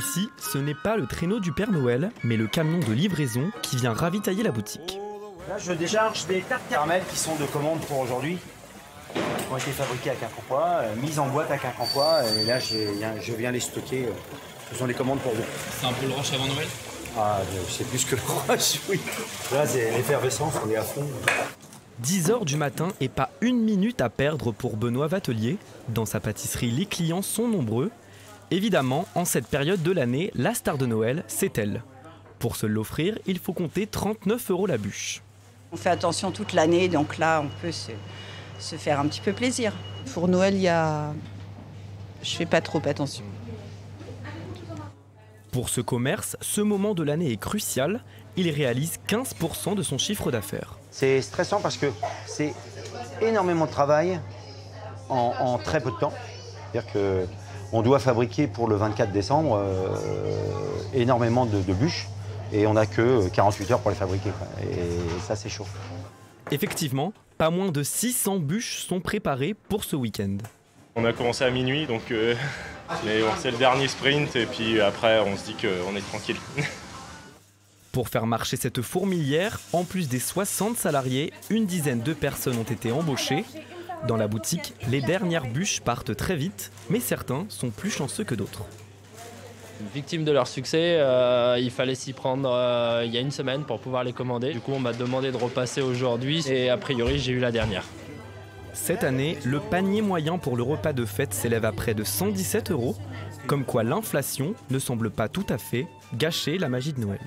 Ici, ce n'est pas le traîneau du Père Noël, mais le camion de livraison qui vient ravitailler la boutique. Là, je décharge des tartes caramel qui sont de commande pour aujourd'hui. Qui ont été fabriquées à Quincampoix, mises en boîte à Quincampoix. Et là, je viens les stocker. Ce sont les commandes pour vous. C'est un peu le rush avant Noël? Ah, c'est plus que le rush, oui. Là, c'est l'effervescence, on est à fond. 10 h du matin et pas une minute à perdre pour Benoît Vatelier. Dans sa pâtisserie, les clients sont nombreux. Évidemment, en cette période de l'année, la star de Noël, c'est elle. Pour se l'offrir, il faut compter 39 € la bûche. On fait attention toute l'année, donc là, on peut se faire un petit peu plaisir. Pour Noël, je fais pas trop attention. Pour ce commerce, ce moment de l'année est crucial. Il réalise 15 % de son chiffre d'affaires. C'est stressant parce que c'est énormément de travail en très peu de temps. C'est-à-dire qu'on doit fabriquer pour le 24 décembre énormément de bûches et on n'a que 48 heures pour les fabriquer, quoi. Et ça, c'est chaud. Effectivement, pas moins de 600 bûches sont préparées pour ce week-end. On a commencé à minuit, donc c'est le dernier sprint et puis après on se dit qu'on est tranquille. Pour faire marcher cette fourmilière, en plus des 60 salariés, une dizaine de personnes ont été embauchées. Dans la boutique, les dernières bûches partent très vite, mais certains sont plus chanceux que d'autres. Victime de leur succès, il fallait s'y prendre il y a une semaine pour pouvoir les commander. Du coup, on m'a demandé de repasser aujourd'hui et a priori, j'ai eu la dernière. Cette année, le panier moyen pour le repas de fête s'élève à près de 117 €, comme quoi l'inflation ne semble pas tout à fait gâcher la magie de Noël.